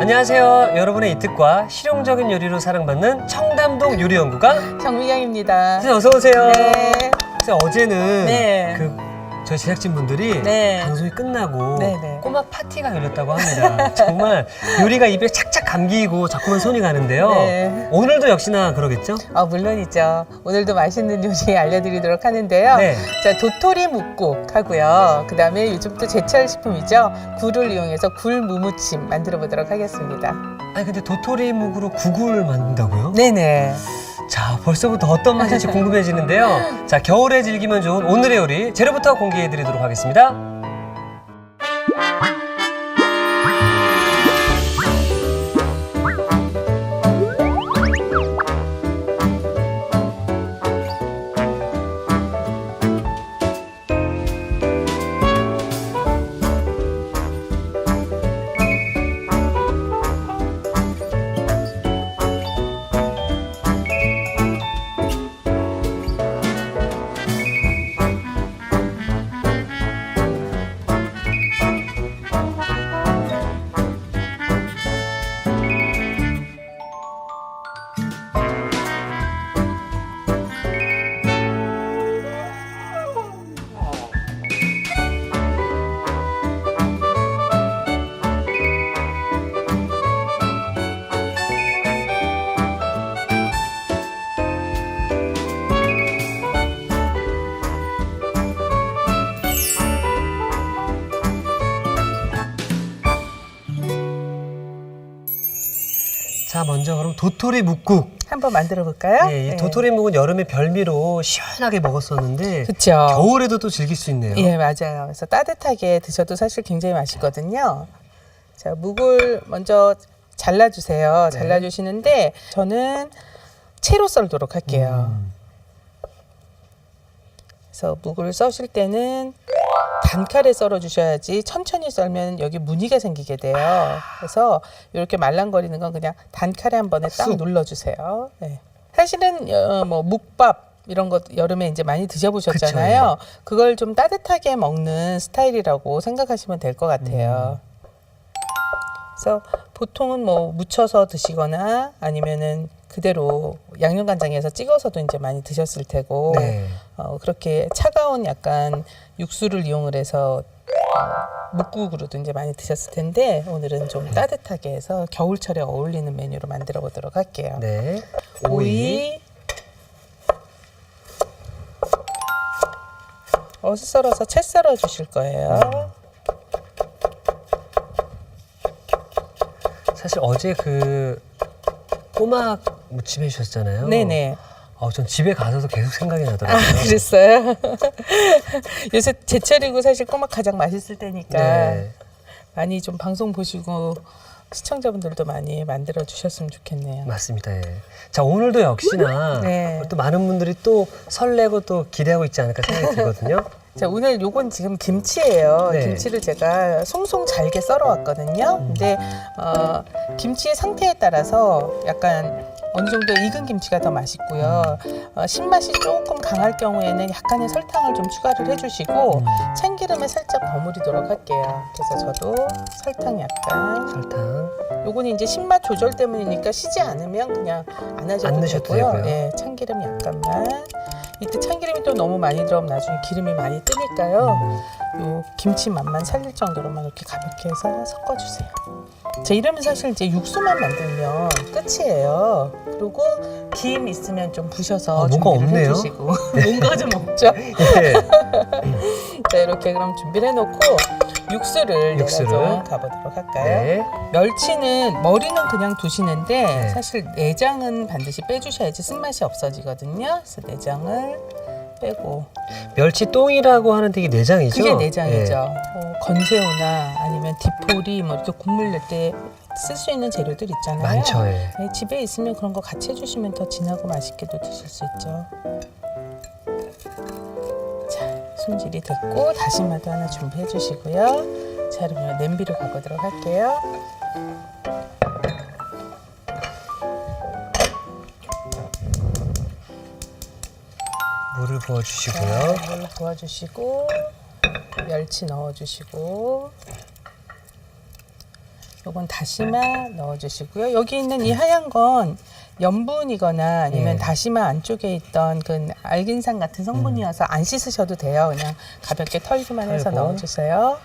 안녕하세요. 여러분의 이특과 실용적인 요리로 사랑받는 청담동 요리연구가 정미경입니다. 선생님 어서 오세요. 네. 선생님 어제는 네. 저희 제작진분들이 네. 방송이 끝나고 네. 꼬막 파티가 열렸다고 합니다. 정말 요리가 입에 착착 감기고 자꾸만 손이 가는데요. 네. 오늘도 역시나 그러겠죠? 물론이죠. 오늘도 맛있는 요리 알려드리도록 하는데요. 네. 자, 도토리 묵국 하고요. 그 다음에 요즘 또 제철 식품이죠. 굴을 이용해서 굴 무무침 만들어 보도록 하겠습니다. 아니 근데 도토리 묵으로 국을 만든다고요? 네네. 자, 벌써부터 어떤 맛일지 궁금해지는데요. 자, 겨울에 즐기면 좋은 오늘의 요리 재료부터 공개해드리도록 하겠습니다. 자, 먼저 그럼 도토리 묵국. 한번 만들어 볼까요? 네, 이 도토리 묵은 여름에 별미로 시원하게 먹었었는데 그렇죠. 겨울에도 또 즐길 수 있네요. 예, 맞아요. 그래서 따뜻하게 드셔도 사실 굉장히 맛있거든요. 자, 묵을 먼저 잘라주세요. 네. 잘라주시는데 저는 채로 썰도록 할게요. 그래서 묵을 써실 때는 단칼에 썰어 주셔야지 천천히 썰면 여기 무늬가 생기게 돼요. 그래서 이렇게 말랑거리는 건 그냥 단칼에 한 번에 딱 쑥. 눌러주세요. 네. 사실은 뭐 묵밥 이런 것 여름에 이제 많이 드셔보셨잖아요. 그걸 좀 따뜻하게 먹는 스타일이라고 생각하시면 될 것 같아요. 그래서 보통은 뭐 무쳐서 드시거나 아니면은 그대로 양념간장에서 찍어서도 이제 많이 드셨을 테고 네. 그렇게 차가운 약간 육수를 이용을 해서 묵국으로도 이제 많이 드셨을 텐데 오늘은 좀 따뜻하게 해서 겨울철에 어울리는 메뉴로 만들어 보도록 할게요. 네. 오이, 어슷 썰어서 채 썰어 주실 거예요. 사실 어제 그 꼬막 무침 해주셨잖아요. 네네. 전 집에 가서도 계속 생각이 나더라고요. 그랬어요? 요새 제철이고 사실 꼬막 가장 맛있을 때니까 네. 많이 좀 방송 보시고 시청자분들도 많이 만들어 주셨으면 좋겠네요. 맞습니다. 예. 자, 오늘도 역시나 네. 또 많은 분들이 또 설레고 또 기대하고 있지 않을까 생각이 들거든요. 자, 오늘 요건 지금 김치예요. 네. 김치를 제가 송송 잘게 썰어 왔거든요. 근데 김치의 상태에 따라서 약간 어느 정도 익은 김치가 더 맛있고요. 신맛이 조금 강할 경우에는 약간의 설탕을 좀 추가를 해주시고 참기름에 살짝 버무리도록 할게요. 그래서 저도 설탕 약간. 설탕. 요거는 이제 신맛 조절 때문이니까 시지 않으면 그냥 안 하셔도 넣으셔도 되고요. 되고요. 네, 참기름 약간만. 이때 참기름이 또 너무 많이 들어가면 나중에 기름이 많이 뜨니까요. 요 김치 맛만 살릴 정도로만 이렇게 가볍게 해서 섞어주세요. 자, 이러면 사실 이제 육수만 만들면 끝이에요. 그리고 김 있으면 좀 부셔서 뭔가 준비를 없네요. 해주시고 뭔가 좀 없죠? 예. 자, 이렇게 그럼 준비를 해놓고 육수를 육수를. 좀 가보도록 할까요? 네. 멸치는 머리는 그냥 두시는데 네. 사실 내장은 반드시 빼주셔야지 쓴맛이 없어지거든요. 그래서 내장을 빼고 멸치 똥이라고 하는데 이게 내장이죠? 그게 내장이죠. 예. 뭐 건새우나 아니면 디포리 뭐 이렇게 국물 낼 때 쓸 수 있는 재료들 있잖아요. 많죠. 예. 네, 집에 있으면 그런 거 같이 해주시면 더 진하고 맛있게도 드실 수 있죠. 자, 손질이 됐고 다시마도 하나 준비해 주시고요. 자, 그러면 냄비로 가보도록 할게요. 물을 부어주시고요. 자, 물 부어주시고 멸치 넣어주시고 요건 다시마 넣어주시고요. 여기 있는 이 하얀 건 염분이거나 아니면 예. 다시마 안쪽에 있던 그 알긴산 같은 성분이어서 안 씻으셔도 돼요. 그냥 가볍게 털기만 해서 털고. 넣어주세요.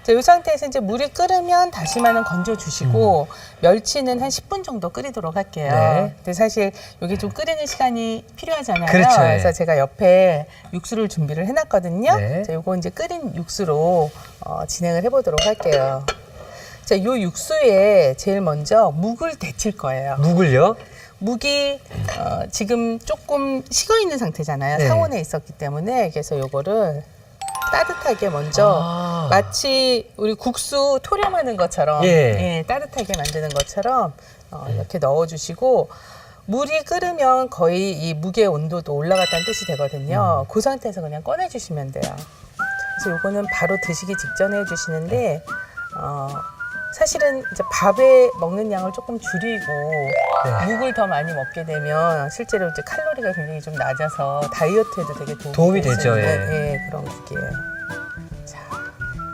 자, 이 상태에서 이제 물이 끓으면 다시마는 건져주시고 멸치는 한 10분 정도 끓이도록 할게요. 네. 근데 사실 이게 좀 끓이는 시간이 필요하잖아요. 그렇죠. 그래서 제가 옆에 육수를 준비를 해놨거든요. 네. 자, 요거 이제 끓인 육수로 진행을 해보도록 할게요. 자, 요 육수에 제일 먼저 묵을 데칠 거예요. 묵을요? 묵이 지금 조금 식어 있는 상태잖아요. 네. 상온에 있었기 때문에 그래서 요거를 따뜻하게 먼저 마치 우리 국수 토렴하는 것처럼 예. 따뜻하게 만드는 것처럼 이렇게 넣어주시고 물이 끓으면 거의 이 묵의 온도도 올라갔다는 뜻이 되거든요. 그 상태에서 그냥 꺼내주시면 돼요. 그래서 요거는 바로 드시기 직전에 해주시는데 사실은 이제 밥에 먹는 양을 조금 줄이고 네. 묵을 더 많이 먹게 되면 실제로 이제 칼로리가 굉장히 좀 낮아서 다이어트에도 되게 도움이 될수 되죠, 있는, 예. 그런 국이에요. 자,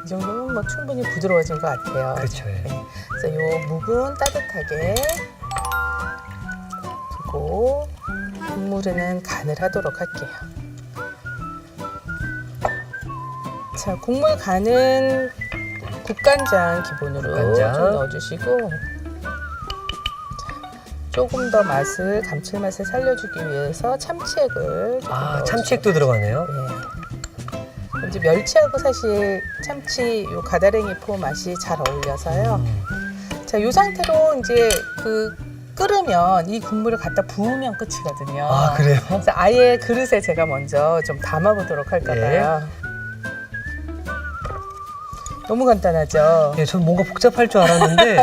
이 정도면 뭐 충분히 부드러워진 것 같아요. 그렇죠, 예. 네. 그래서 요 묵은 따뜻하게 두고 국물에는 간을 하도록 할게요. 자, 국물 간은 국간장 기본으로 국간장. 좀 넣어주시고 조금 더 맛을 감칠맛을 살려주기 위해서 참치액을 조금 넣어주시고. 참치액도 들어가네요. 네. 이제 멸치하고 사실 참치 요 가다랭이 포 맛이 잘 어울려서요. 자, 요 상태로 이제 그 끓으면 이 국물을 갖다 부으면 끝이거든요. 아, 그래요? 그래서 아예 그릇에 제가 먼저 좀 담아보도록 할까봐요. 너무 간단하죠. 예, 전 뭔가 복잡할 줄 알았는데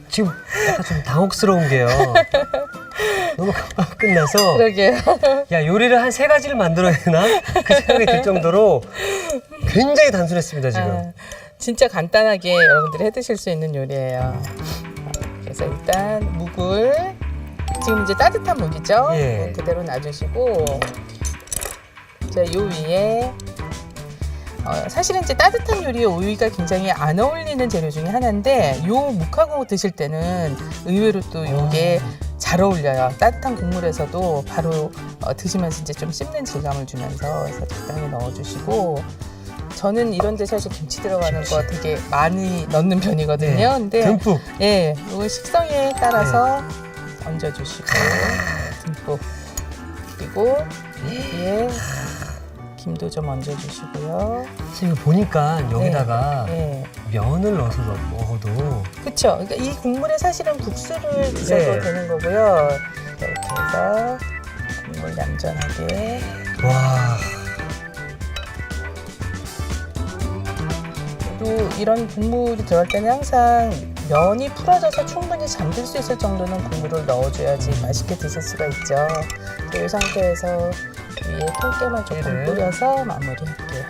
지금 약간 좀 당혹스러운 게요. 너무 금방 끝나서 그러게요. 야, 요리를 한 3가지를 만들어야 되나? 그 생각이 들 정도로 굉장히 단순했습니다, 지금. 아, 진짜 간단하게 여러분들이 해 드실 수 있는 요리예요. 그래서 일단 묵을 지금 이제 따뜻한 묵이죠. 예. 묵 그대로 놔주시고 자, 요 위에 사실은 이제 따뜻한 요리에 오이가 굉장히 안 어울리는 재료 중에 하나인데 요 묵하고 드실 때는 의외로 또 요게 잘 어울려요. 따뜻한 국물에서도 바로 드시면서 이제 좀 씹는 질감을 주면서 그래서 적당히 넣어주시고 저는 이런 데 사실 김치 들어가는 거 되게 많이 넣는 편이거든요. 네, 근데 듬뿍. 예, 이거 식성에 따라서 얹어주시고 듬뿍 그리고 위에 김도 좀 얹어주시고요. 지금 보니까 여기다가 예. 면을 넣어서 먹어도 그렇죠. 그러니까 이 국물에 사실은 국수를 드셔도 네. 되는 거고요. 이렇게 해서 국물 얌전하게. 와, 또 이런 국물이 들어갈 때는 항상 면이 풀어져서 충분히 잠들 수 있을 정도는 국물을 넣어줘야지 맛있게 드실 수가 있죠. 이 상태에서 위에 통깨만 조금 얘를. 뿌려서 마무리할게요.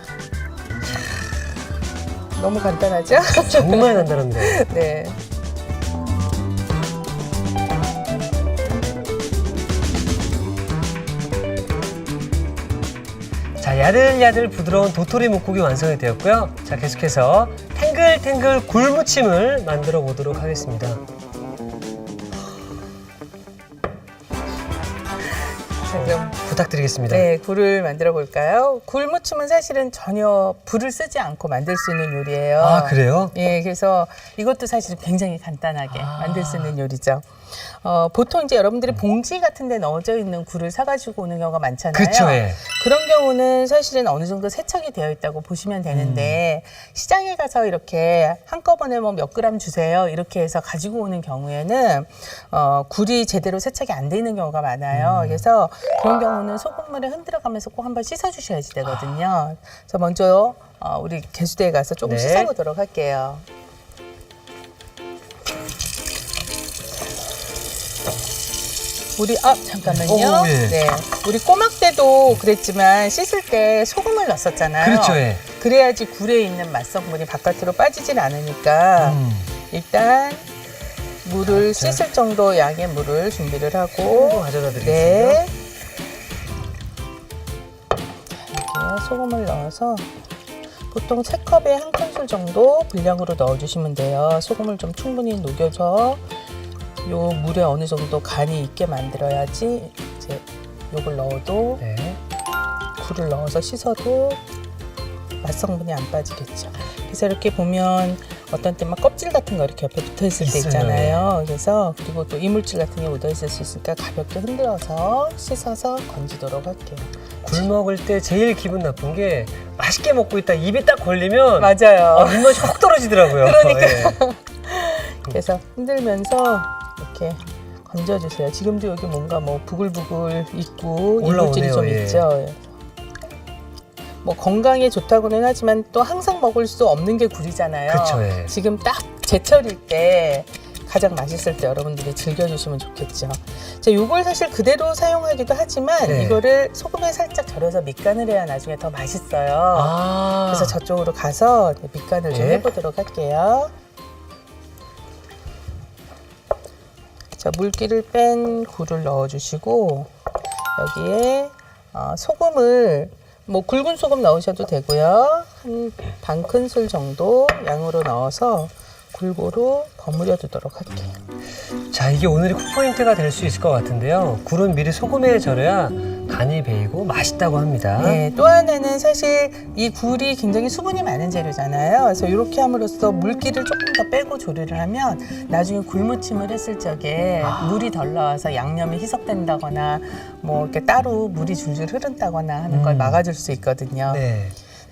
너무 간단하죠? 정말 간단합니다. 네. 자, 야들야들 부드러운 도토리 묵국이 완성이 되었고요. 자, 계속해서 탱글탱글 굴무침을 만들어 보도록 하겠습니다. 자, 그럼 부탁드리겠습니다. 네, 굴을 만들어 볼까요? 굴무침은 사실은 전혀 불을 쓰지 않고 만들 수 있는 요리예요. 아, 그래요? 예, 그래서 이것도 사실 굉장히 간단하게 만들 수 있는 요리죠. 보통 이제 여러분들이 봉지 같은 데 넣어져 있는 굴을 사가지고 오는 경우가 많잖아요. 그쵸, 예. 그런 경우는 사실은 어느 정도 세척이 되어 있다고 보시면 되는데 시장에 가서 이렇게 한꺼번에 뭐 몇 그램 주세요 이렇게 해서 가지고 오는 경우에는 굴이 제대로 세척이 안 돼 있는 경우가 많아요. 그래서 그런 경우는 소금물에 흔들어가면서 꼭 한번 씻어주셔야지 되거든요. 그래서 먼저 우리 개수대에 가서 조금 네. 씻어보도록 할게요. 우리 잠깐만요. 오, 예. 네, 우리 꼬막 때도 그랬지만 씻을 때 소금을 넣었었잖아요. 그렇죠, 예. 그래야지 굴에 있는 맛성분이 바깥으로 빠지질 않으니까 일단 물을 자. 씻을 정도 양의 물을 준비를 하고 또 가져다 드리겠습니다. 네. 이렇게 소금을 넣어서 보통 3컵에 1큰술 정도 분량으로 넣어주시면 돼요. 소금을 좀 충분히 녹여서 요 물에 어느 정도 간이 있게 만들어야지 이제 요걸 넣어도 네. 굴을 넣어서 씻어도 맛성분이 안 빠지겠죠. 그래서 이렇게 보면 어떤 때 막 껍질 같은 거 이렇게 옆에 붙어 있을 때 있어요. 있잖아요. 그래서 그리고 또 이물질 같은 게 묻어 있을 수 있으니까 가볍게 흔들어서 씻어서 건지도록 할게요. 굴 먹을 때 제일 기분 나쁜 게 맛있게 먹고 있다 입에 딱 걸리면 맞아요. 입맛이 확 떨어지더라고요. 그러니까. 예. 그래서 흔들면서 이렇게 건져주세요. 지금도 여기 뭔가 뭐 부글부글 있고 이물질이 올라오네요. 좀 예. 있죠. 뭐 건강에 좋다고는 하지만 또 항상 먹을 수 없는 게 굴이잖아요. 그쵸, 예. 지금 딱 제철일 때 가장 맛있을 때 여러분들이 즐겨주시면 좋겠죠. 자, 요걸 사실 그대로 사용하기도 하지만 네. 이거를 소금에 살짝 절여서 밑간을 해야 나중에 더 맛있어요. 아. 그래서 저쪽으로 가서 밑간을 좀 네. 해보도록 할게요. 자, 물기를 뺀 굴을 넣어주시고 여기에 소금을 뭐 굵은 소금 넣으셔도 되고요. 한 반 큰술 정도 양으로 넣어서 골고루 버무려 두도록 할게요. 자, 이게 오늘의 쿡포인트가 될 수 있을 것 같은데요. 굴은 미리 소금에 절여야 간이 배이고 맛있다고 합니다. 네, 또 하나는 사실 이 굴이 굉장히 수분이 많은 재료잖아요. 그래서 이렇게 함으로써 물기를 조금 더 빼고 조리를 하면 나중에 굴무침을 했을 적에 물이 덜 나와서 양념이 희석된다거나 뭐 이렇게 따로 물이 줄줄 흐른다거나 하는 걸 막아줄 수 있거든요. 네.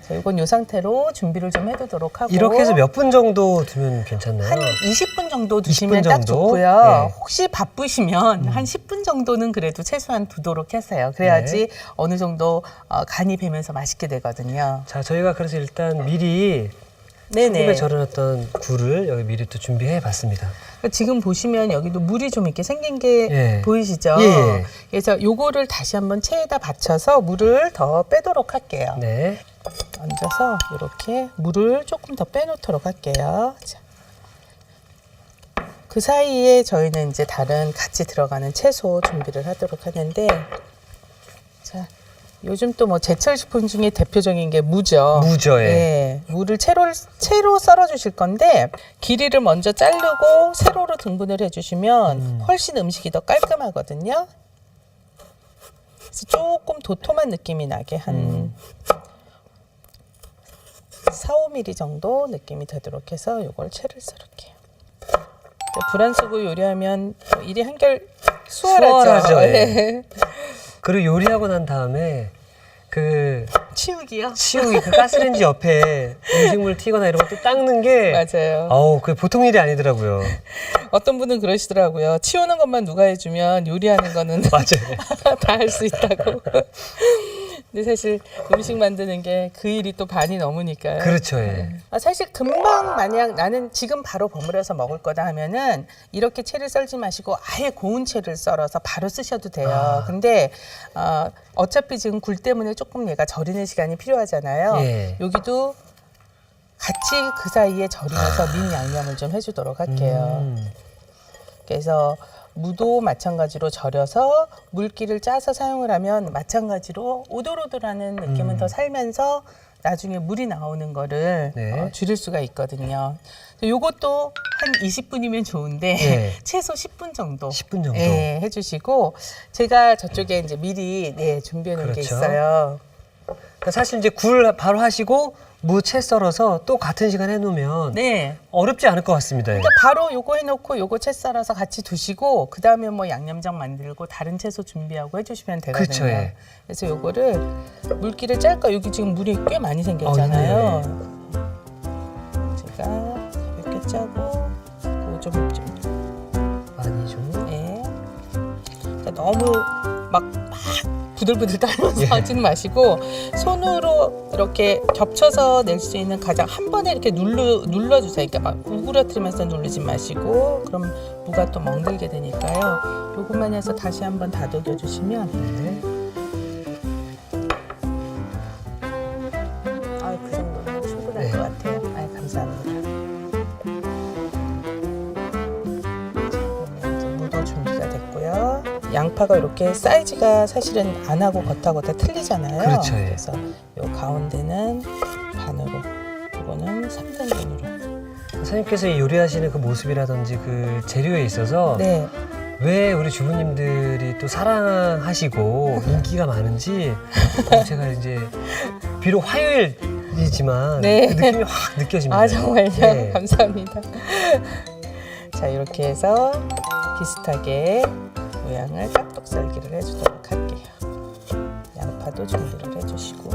자, 이건 이 상태로 준비를 좀 해두도록 하고 이렇게 해서 몇 분 정도 두면 괜찮나요? 한 20분 정도 두시면 20분 딱 정도? 좋고요. 네. 혹시 바쁘시면 한 10분 정도는 그래도 최소한 두도록 하세요. 그래야지 네. 어느 정도 간이 배면서 맛있게 되거든요. 자, 저희가 그래서 일단 미리 소금에 네네. 절여놨던 굴을 여기 미리 또 준비해 봤습니다. 지금 보시면 여기도 물이 좀 이렇게 생긴 게 예. 보이시죠? 예. 그래서 요거를 다시 한번 체에다 받쳐서 물을 더 빼도록 할게요. 네. 얹어서 이렇게 물을 조금 더 빼놓도록 할게요. 자. 그 사이에 저희는 이제 다른 같이 들어가는 채소 준비를 하도록 하는데, 자, 요즘 또 뭐 제철 식품 중에 대표적인 게 무죠. 무죠, 예. 예, 무를 채로 썰어 주실 건데 길이를 먼저 자르고 세로로 등분을 해주시면 훨씬 음식이 더 깔끔하거든요. 그래서 조금 도톰한 느낌이 나게 한 4, 5mm 정도 느낌이 되도록 해서 이걸 채를 썰을게요. 불 안 쓰고 요리하면 일이 한결 수월하죠. 예. 네. 그리고 요리하고 난 다음에 그 치우기요? 치우기 그 가스레인지 옆에 음식물 튀거나 이런 것도 닦는 게 맞아요. 아우 그게 보통 일이 아니더라고요. 어떤 분은 그러시더라고요. 치우는 것만 누가 해주면 요리하는 거는 맞아요. 다 할 수 있다고. 근데 사실 음식 만드는 게 그 일이 또 반이 넘으니까요. 그렇죠. 예. 사실 금방 만약 나는 지금 바로 버무려서 먹을 거다 하면은 이렇게 채를 썰지 마시고 아예 고운 채를 썰어서 바로 쓰셔도 돼요. 아. 근데 어차피 지금 굴 때문에 조금 얘가 절이는 시간이 필요하잖아요. 예. 여기도 같이 그 사이에 절이면서 민 양념을 좀 해주도록 할게요. 그래서 무도 마찬가지로 절여서 물기를 짜서 사용을 하면 마찬가지로 오돌오돌하는 느낌은 더 살면서 나중에 물이 나오는 거를 네. 줄일 수가 있거든요. 요것도 한 20분이면 좋은데 네. 최소 10분 정도, 10분 정도. 예, 해주시고 제가 저쪽에 이제 미리 준비해 놓은 게 그렇죠. 있어요. 그러니까 사실 이제 굴 바로 하시고 무 채 썰어서 또 같은 시간 해놓으면 네. 어렵지 않을 것 같습니다. 예. 그러니까 바로 요거 해놓고 요거 채 썰어서 같이 두시고 그 다음에 뭐 양념장 만들고 다른 채소 준비하고 해주시면 되거든요. 그쵸, 예. 그래서 요거를 물기를 짤까 여기 지금 물이 꽤 많이 생겼잖아요. 제가 가볍게 짜고 좀 많이 좀. 예. 그러니까 너무 막 부들부들 떨면서 예. 하지는 마시고 손으로 이렇게 겹쳐서 낼 수 있는 가장 한 번에 이렇게 눌러주세요. 그러니까 막 우그러뜨리면서 누르지 마시고 그럼 무가 또 멍들게 되니까요. 요것만 해서 다시 한번 다독여 주시면 네. 그 정도면 충분할 네. 것 같아요. 감사합니다. 자, 이제 무도 준비가 됐고요. 양파가 이렇게 사이즈가 사실은 안하고 겉하고 다 틀리잖아요. 그렇죠, 예. 그래서 요 가운데는 반을 2등분으로, 이거는 3등분으로. 선생님께서 이 요리하시는 그 모습이라든지 그 재료에 있어서 네. 왜 우리 주부님들이 또 사랑하시고 인기가 많은지 제가 이제 비록 화요일이지만 네. 그 느낌이 확 느껴집니다. 아, 정말요? 네. 감사합니다. 자, 이렇게 해서 비슷하게 모양을 깍둑 썰기를 해주도록 할게요. 양파도 준비를 해주시고,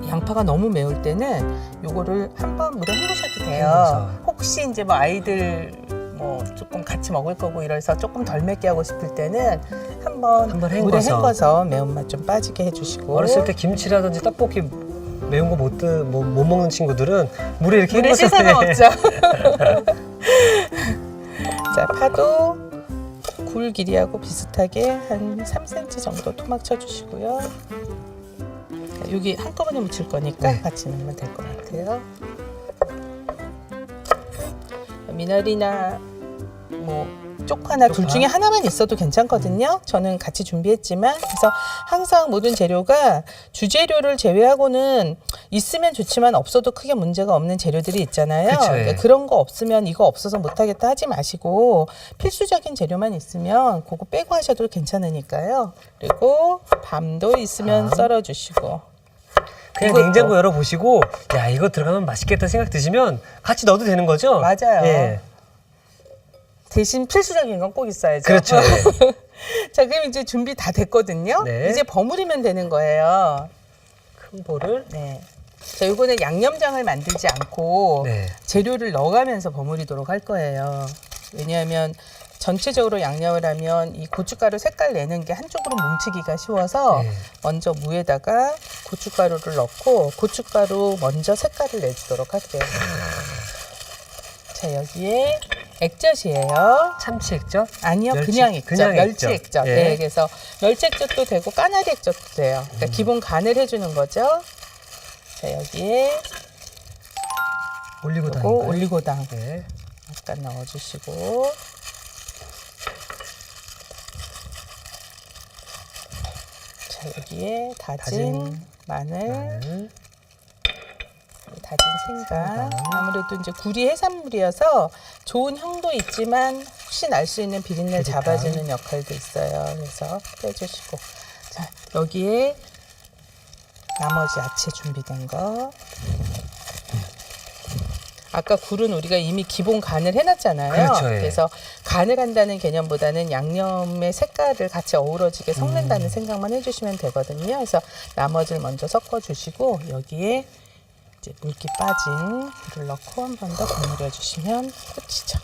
양파가 너무 매울 때는 요거를 한번 물에 헹구셔도 돼요. 헹궈서. 혹시 이제 뭐 아이들 뭐 조금 같이 먹을 거고 이래서 조금 덜 맵게 하고 싶을 때는 한번 물에 헹궈서. 헹궈서 매운맛 좀 빠지게 해주시고. 어렸을 때 김치라든지 떡볶이 매운 거 못 먹는 친구들은 물에 이렇게 물에 헹궈서 씻어 네. 먹죠. 자, 파도 굴 길이하고 비슷하게 한 3cm 정도 토막 쳐주시고요. 자, 여기 한꺼번에 묻힐 거니까 네. 같이 넣으면 될 것 같아요. 미나리나 뭐 쪽파나 둘 쪽파? 중에 하나만 있어도 괜찮거든요. 저는 같이 준비했지만, 그래서 항상 모든 재료가 주재료를 제외하고는 있으면 좋지만 없어도 크게 문제가 없는 재료들이 있잖아요. 그쵸, 예. 그러니까 그런 거 없으면 이거 없어서 못하겠다 하지 마시고 필수적인 재료만 있으면 그거 빼고 하셔도 괜찮으니까요. 그리고 밤도 있으면 밤. 썰어주시고. 그냥 이거 냉장고 열어보시고 야 이거 들어가면 맛있겠다 생각 드시면 같이 넣어도 되는 거죠? 맞아요. 예. 대신 필수적인 건 꼭 있어야죠. 그렇죠. 예. 자, 그럼 이제 준비 다 됐거든요. 네. 이제 버무리면 되는 거예요. 큰 볼을 네. 자, 이거는 양념장을 만들지 않고 네. 재료를 넣어가면서 버무리도록 할 거예요. 왜냐하면 전체적으로 양념을 하면 이 고춧가루 색깔 내는 게 한쪽으로 뭉치기가 쉬워서 네. 먼저 무에다가 고춧가루를 넣고 고춧가루 먼저 색깔을 내주도록 할게요. 자, 여기에 액젓이에요. 참치 액젓? 아니요, 멸치- 그냥 액젓, 그냥 멸치 액젓. 액젓. 예. 네, 그래서 멸치 액젓도 되고 까나리 액젓도 돼요. 그러니까 기본 간을 해주는 거죠. 자, 여기에 올리고당. 요거 올리고당 네. 약간 넣어주시고, 자, 여기에 다진 마늘, 마늘. 다진 생강. 아무래도 이제 굴이 해산물이어서 좋은 향도 있지만 혹시 날 수 있는 비린내를 비릿함. 잡아주는 역할도 있어요. 그래서 빼주시고, 자, 여기에 나머지 야채 준비된 거. 아까 굴은 우리가 이미 기본 간을 해놨잖아요. 그렇죠, 예. 그래서 간을 한다는 개념보다는 양념의 색깔을 같이 어우러지게 섞는다는 생각만 해주시면 되거든요. 그래서 나머지를 먼저 섞어주시고 여기에 이제 물기 빠진 굴을 넣고 한 번 더 버무려 주시면 끝이죠.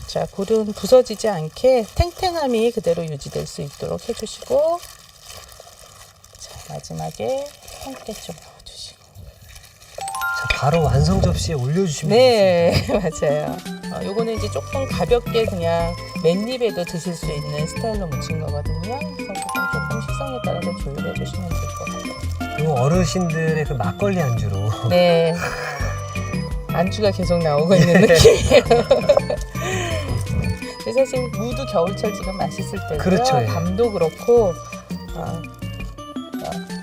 자, 굴은 부서지지 않게 탱탱함이 그대로 유지될 수 있도록 해주시고, 자, 마지막에 함께 좀 넣어주시고. 자, 바로 완성 접시에 올려주시면 네, 맞아요. 요거는 이제 조금 가볍게 그냥 맨입에도 드실 수 있는 스타일로 무친 거거든요. 그래서 조금 식성에 따라서 조율해 주시면 될 것 같아요. 이거 어르신들의 그 막걸리 안주로. 네. 안주가 계속 나오고 있는 느낌이에요. 근데 사실 무도 겨울철 지금 맛있을 때고요. 그렇죠, 예. 밤도 그렇고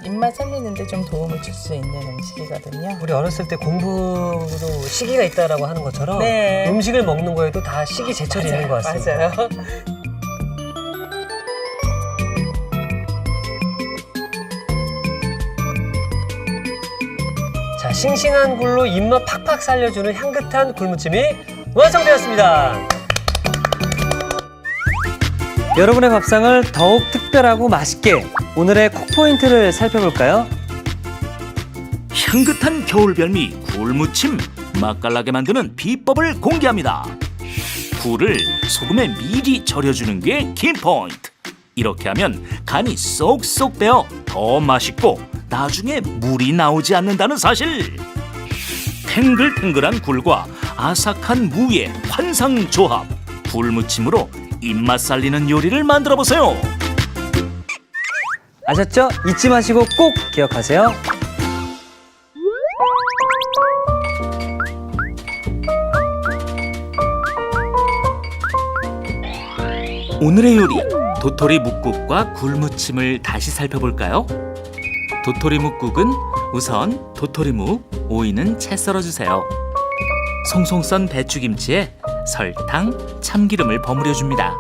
입맛 살리는데 좀 도움을 줄 수 있는 음식이거든요. 우리 어렸을 때 공부도 시기가 있다라고 하는 것처럼 네. 음식을 먹는 거에도 다 시기 제철이 있는 것 같습니다. 맞아요. 자, 싱싱한 굴로 입맛 팍팍 살려주는 향긋한 굴무침이 완성되었습니다. 여러분의 밥상을 더욱 특별하고 맛있게 오늘의 콕포인트를 살펴볼까요? 향긋한 겨울별미 굴무침, 맛깔나게 만드는 비법을 공개합니다. 굴을 소금에 미리 절여주는 게 키포인트. 이렇게 하면 간이 쏙쏙 배어 더 맛있고 나중에 물이 나오지 않는다는 사실. 탱글탱글한 굴과 아삭한 무의 환상 조합. 굴무침으로 입맛 살리는 요리를 만들어 보세요. 아셨죠? 잊지 마시고 꼭 기억하세요. 오늘의 요리 도토리 묵국과 굴무침을 다시 살펴볼까요? 도토리묵국은 우선 도토리묵, 오이는 채 썰어주세요. 송송 썬 배추김치에 설탕, 참기름을 버무려 줍니다.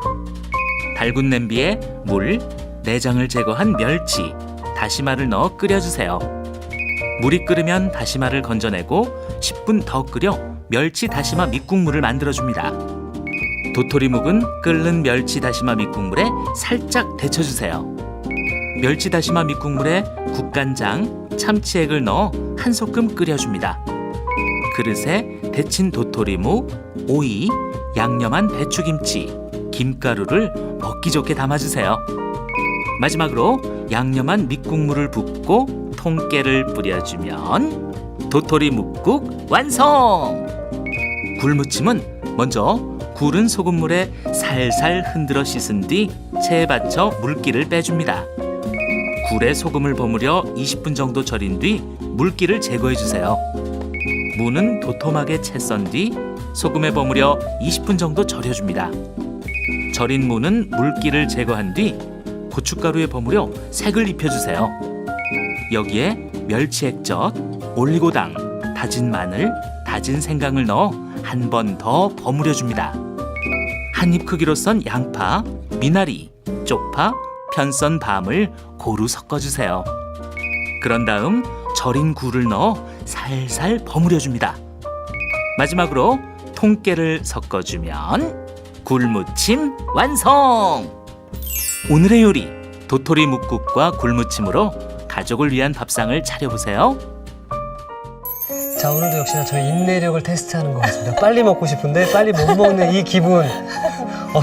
달군 냄비에 물, 내장을 제거한 멸치, 다시마를 넣어 끓여주세요. 물이 끓으면 다시마를 건져내고 10분 더 끓여 멸치 다시마 밑국물을 만들어줍니다. 도토리묵은 끓는 멸치 다시마 밑국물에 살짝 데쳐주세요. 멸치 다시마 밑국물에 국간장, 참치액을 넣어 한 소끔 끓여줍니다. 그릇에 데친 도토리묵, 오이, 양념한 배추김치, 김가루를 먹기 좋게 담아주세요. 마지막으로 양념한 밑국물을 붓고 통깨를 뿌려주면 도토리묵국 완성! 굴무침은 먼저 굴은 소금물에 살살 흔들어 씻은 뒤 체에 받쳐 물기를 빼줍니다. 굴에 소금을 버무려 20분 정도 절인 뒤 물기를 제거해 주세요. 무는 도톰하게 채 썬 뒤 소금에 버무려 20분 정도 절여줍니다. 절인 무는 물기를 제거한 뒤 고춧가루에 버무려 색을 입혀주세요. 여기에 멸치 액젓, 올리고당, 다진 마늘, 다진 생강을 넣어 한 번 더 버무려줍니다. 한 입 크기로 썬 양파, 미나리, 쪽파, 편썬 밤을 고루 섞어주세요. 그런 다음 절인 굴을 넣어 살살 버무려줍니다. 마지막으로 통깨를 섞어주면 굴무침 완성! 오늘의 요리, 도토리 묵국과 굴무침으로 가족을 위한 밥상을 차려보세요. 자, 오늘도 역시나 저희 인내력을 테스트하는 것 같습니다. 빨리 먹고 싶은데 빨리 못 먹는 이 기분.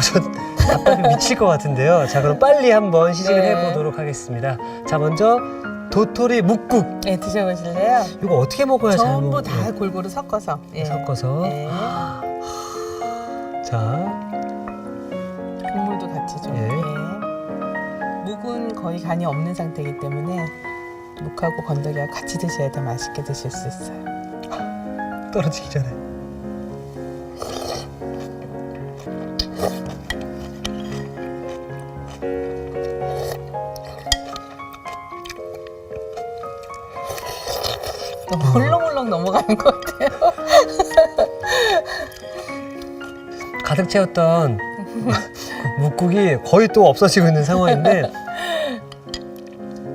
저 답답해 미칠 것 같은데요. 자, 그럼 빨리 한번 시식을 네. 해보도록 하겠습니다. 자, 먼저 도토리 묵국. 네, 드셔보실래요? 이거 어떻게 먹어야 잘 전부 먹어요? 다 골고루 섞어서. 예. 섞어서. 네. 자, 국물도 같이 좀. 예. 예. 묵은 거의 간이 없는 상태이기 때문에 묵하고 건더기하고 같이 드셔야 더 맛있게 드실 수 있어요. 떨어지기 전에. 홀렁홀렁 넘어가는 것 같아요. 가득 채웠던 그 묵국이 거의 또 없어지고 있는 상황인데,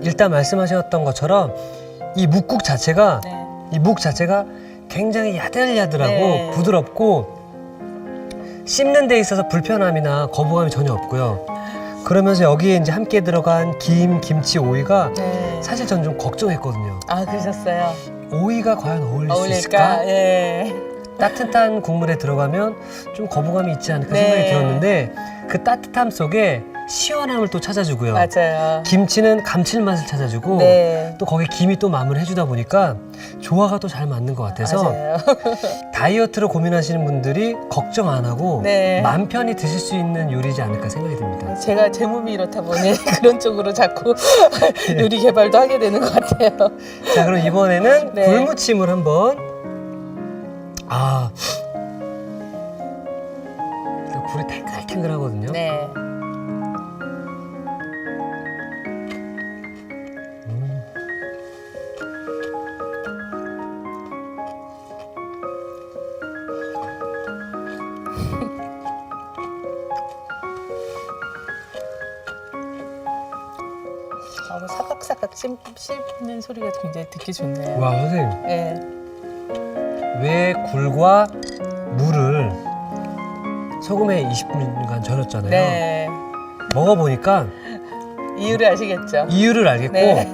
일단 말씀하셨던 것처럼 이 묵국 자체가, 네. 이 묵 자체가 굉장히 야들야들하고 네. 부드럽고 씹는 데 있어서 불편함이나 거부감이 전혀 없고요. 그러면서 여기에 이제 함께 들어간 김, 김치, 오이가 네. 사실 전 좀 걱정했거든요. 아, 그러셨어요? 오이가 과연 어울릴 수 있을까? 어울릴까? 예. 따뜻한 국물에 들어가면 좀 거부감이 있지 않을까 네. 생각이 들었는데, 그 따뜻함 속에 시원함을 또 찾아주고요. 맞아요. 김치는 감칠맛을 찾아주고 네. 또 거기 김이 또 마무리해주다 보니까 조화가 또 잘 맞는 것 같아서 맞아요. 다이어트로 고민하시는 분들이 걱정 안 하고 네. 마음 편히 드실 수 있는 요리지 않을까 생각이 듭니다. 제가 제 몸이 이렇다 보니 그런 쪽으로 자꾸 요리 개발도 하게 되는 것 같아요. 자, 그럼 이번에는 네. 굴무침을 한번. 일단 굴이 탱글탱글하거든요. 네. 사각사각 씹는 소리가 굉장히 듣기 좋네요. 와, 선생님, 네. 왜 굴과 물을 소금에 20분간 절였잖아요. 네. 먹어보니까 이유를 아시겠죠? 이유를 알겠고, 네.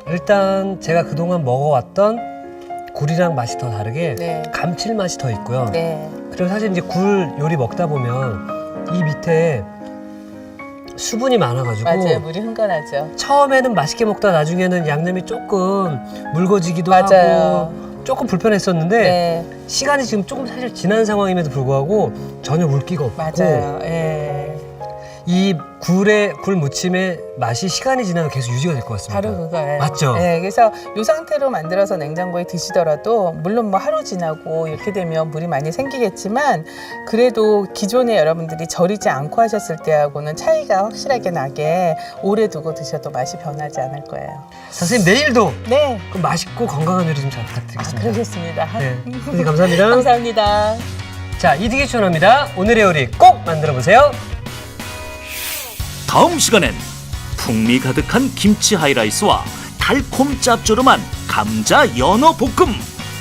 일단 제가 그동안 먹어왔던 굴이랑 맛이 더 다르게 네. 감칠맛이 더 있고요. 네. 그리고 사실 이제 굴 요리 먹다 보면 이 밑에 수분이 많아가지고 맞아요. 물이 흥건하죠. 처음에는 맛있게 먹다 나중에는 양념이 조금 묽어지기도 맞아요. 하고 조금 불편했었는데, 네. 시간이 지금 조금 사실 지난 상황임에도 불구하고 전혀 물기가 없고 맞아요. 예. 이 굴 무침의 맛이 시간이 지나도 계속 유지가 될 것 같습니다. 바로 그거예요. 맞죠? 네, 그래서 이 상태로 만들어서 냉장고에 드시더라도 물론 뭐 하루 지나고 이렇게 되면 물이 많이 생기겠지만 그래도 기존에 여러분들이 절이지 않고 하셨을 때하고는 차이가 확실하게 나게 오래 두고 드셔도 맛이 변하지 않을 거예요. 선생님 내일도 네, 그럼 맛있고 건강한 요리 좀 잘 부탁드리겠습니다. 그러겠습니다. 네, 선생님 감사합니다. 감사합니다. 자, 이득이 추천합니다. 오늘의 요리 꼭 만들어 보세요. 다음 시간엔 풍미 가득한 김치 하이라이스와 달콤 짭조름한 감자 연어 볶음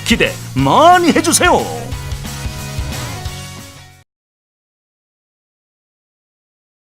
기대 많이 해주세요.